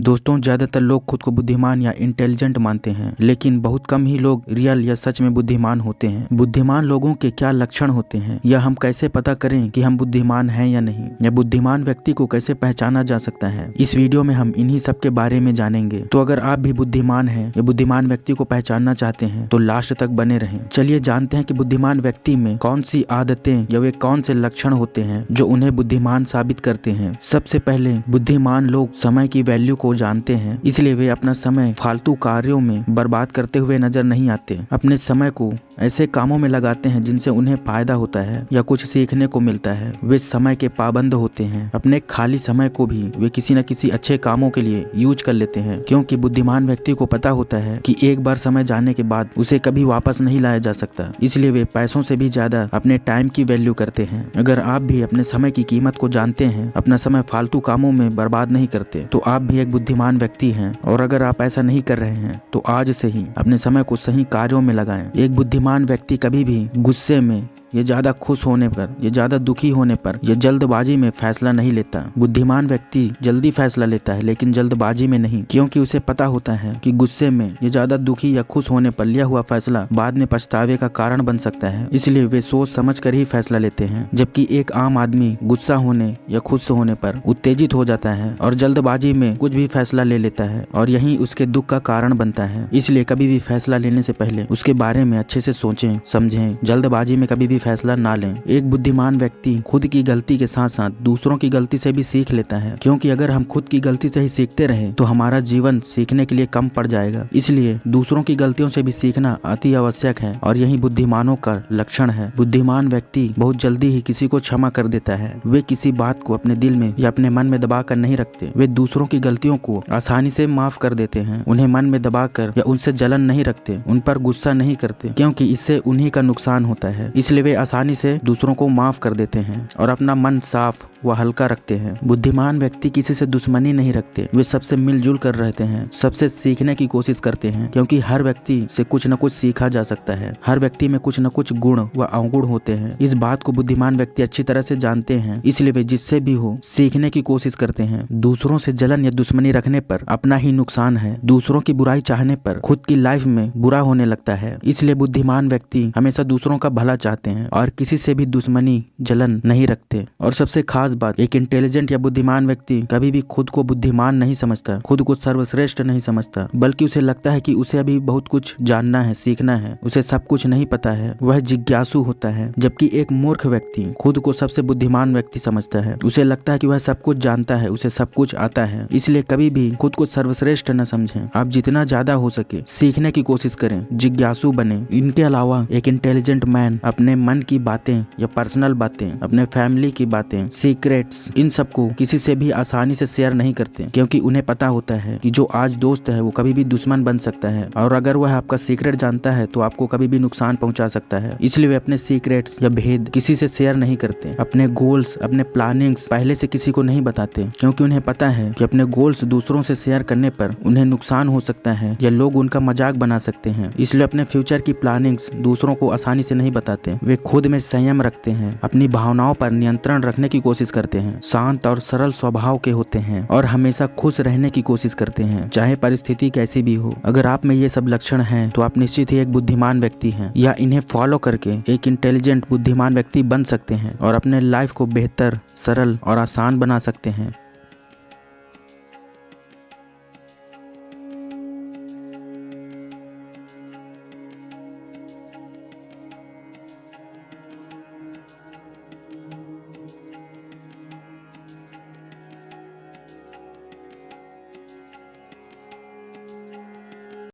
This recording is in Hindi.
दोस्तों, ज्यादातर लोग खुद को बुद्धिमान या इंटेलिजेंट मानते हैं, लेकिन बहुत कम ही लोग रियल या सच में बुद्धिमान होते हैं। बुद्धिमान लोगों के क्या लक्षण होते हैं, या हम कैसे पता करें कि हम बुद्धिमान हैं या नहीं, या बुद्धिमान व्यक्ति को कैसे पहचाना जा सकता है, इस वीडियो में हम इन्हीं सब के बारे में जानेंगे। तो अगर आप भी बुद्धिमान हैं या बुद्धिमान व्यक्ति को पहचानना चाहते हैं तो लास्ट तक बने रहें। चलिए जानते हैं कि बुद्धिमान व्यक्ति में कौन सी आदतें या वे कौन से लक्षण होते हैं जो उन्हें बुद्धिमान साबित करते हैं। सबसे पहले, बुद्धिमान लोग समय की वैल्यू को जानते हैं, इसलिए वे अपना समय फालतू कार्यों में बर्बाद करते हुए नजर नहीं आते। अपने समय को ऐसे कामों में लगाते हैं जिनसे उन्हें फायदा होता है या कुछ सीखने को मिलता है। वे समय के पाबंद होते हैं। अपने खाली समय को भी वे किसी न किसी अच्छे कामों के लिए यूज कर लेते हैं, क्योंकि बुद्धिमान व्यक्ति को पता होता है कि एक बार समय जाने के बाद उसे कभी वापस नहीं लाया जा सकता। इसलिए वे पैसों से भी ज्यादा अपने टाइम की वैल्यू करते हैं। अगर आप भी अपने समय की कीमत को जानते हैं, अपना समय फालतू कामों में बर्बाद नहीं करते, तो आप भी एक बुद्धिमान व्यक्ति हैं। और अगर आप ऐसा नहीं कर रहे हैं तो आज से ही अपने समय को सही कार्यों में लगाएं। एक बुद्धिमान व्यक्ति कभी भी गुस्से में, ये ज्यादा खुश होने पर, ये ज्यादा दुखी होने पर, ये जल्दबाजी में फैसला नहीं लेता। बुद्धिमान व्यक्ति जल्दी फैसला लेता है, लेकिन जल्दबाजी में नहीं, क्योंकि उसे पता होता है कि गुस्से में, ये ज्यादा दुखी या खुश होने पर लिया हुआ फैसला बाद में पछतावे का कारण बन सकता है। इसलिए वे सोच समझ कर ही फैसला लेते हैं। जबकि एक आम आदमी गुस्सा होने या खुश होने पर उत्तेजित हो जाता है और जल्दबाजी में कुछ भी फैसला ले लेता है, और यही उसके दुख का कारण बनता है। इसलिए कभी भी फैसला लेने से पहले उसके बारे में अच्छे से सोचें समझें। जल्दबाजी में कभी भी फैसला ना लें। एक बुद्धिमान व्यक्ति खुद की गलती के साथ साथ दूसरों की गलती से भी सीख लेता है, क्योंकि अगर हम खुद की गलती से ही सीखते रहे तो हमारा जीवन सीखने के लिए कम पड़ जाएगा। इसलिए दूसरों की गलतियों से भी सीखना अति आवश्यक है, और यही बुद्धिमानों का लक्षण है। बुद्धिमान व्यक्ति बहुत जल्दी ही किसी को क्षमा कर देता है। वे किसी बात को अपने दिल में या अपने मन में दबा कर नहीं रखते। वे दूसरों की गलतियों को आसानी से माफ कर देते हैं। उन्हें मन में दबा कर या उनसे जलन नहीं रखते, उन पर गुस्सा नहीं करते, क्योंकि इससे उन्हीं का नुकसान होता है। इसलिए वे आसानी से दूसरों को माफ कर देते हैं और अपना मन साफ व हल्का रखते हैं। बुद्धिमान व्यक्ति किसी से दुश्मनी नहीं रखते। वे सबसे मिलजुल कर रहते हैं, सबसे सीखने की कोशिश करते हैं, क्योंकि हर व्यक्ति से कुछ न कुछ सीखा जा सकता है। हर व्यक्ति में कुछ न कुछ गुण व अवगुण होते हैं। इस बात को बुद्धिमान व्यक्ति अच्छी तरह से जानते हैं, इसलिए वे जिससे भी हो सीखने की कोशिश करते हैं। दूसरों से जलन या दुश्मनी रखने पर अपना ही नुकसान है। दूसरों की बुराई चाहने पर खुद की लाइफ में बुरा होने लगता है। इसलिए बुद्धिमान व्यक्ति हमेशा दूसरों का भला चाहते हैं और किसी से भी दुश्मनी जलन नहीं रखते। और सबसे खास बात, एक इंटेलिजेंट या बुद्धिमान व्यक्ति कभी भी खुद को बुद्धिमान नहीं समझता, खुद को सर्वश्रेष्ठ नहीं समझता, बल्कि उसे लगता है कि उसे अभी बहुत कुछ जानना है, सीखना है, उसे सब कुछ नहीं पता है। वह जिज्ञासु होता है। जबकि एक मूर्ख व्यक्ति खुद को सबसे बुद्धिमान व्यक्ति समझता है। उसे लगता है कि वह सब कुछ जानता है, उसे सब कुछ आता है। इसलिए कभी भी खुद को सर्वश्रेष्ठ न समझें। आप जितना ज्यादा हो सके सीखने की कोशिश करें, जिज्ञासु बने। इनके अलावा एक इंटेलिजेंट मैन अपने मन की बातें या पर्सनल बातें, अपने फैमिली की बातें, सीक्रेट्स, इन सबको किसी से भी आसानी से शेयर नहीं करते, क्योंकि उन्हें पता होता है कि जो आज दोस्त है वो कभी भी दुश्मन बन सकता है, और अगर वह आपका सीक्रेट जानता है तो आपको कभी भी नुकसान पहुंचा सकता है। इसलिए वे अपने सीक्रेट्स या भेद किसी से शेयर नहीं करते। अपने गोल्स, अपने प्लानिंग्स पहले से किसी को नहीं बताते, क्योंकि उन्हें पता है कि अपने गोल्स दूसरों से शेयर करने पर उन्हें नुकसान हो सकता है या लोग उनका मजाक बना सकते हैं। इसलिए अपने फ्यूचर की प्लानिंग्स दूसरों को आसानी से नहीं बताते। वे खुद में संयम रखते हैं, अपनी भावनाओं पर नियंत्रण रखने की कोशिश करते हैं, शांत और सरल स्वभाव के होते हैं, और हमेशा खुश रहने की कोशिश करते हैं, चाहे परिस्थिति कैसी भी हो। अगर आप में ये सब लक्षण हैं तो आप निश्चित ही एक बुद्धिमान व्यक्ति हैं, या इन्हें फॉलो करके एक इंटेलिजेंट बुद्धिमान व्यक्ति बन सकते हैं और अपने लाइफ को बेहतर, सरल और आसान बना सकते हैं।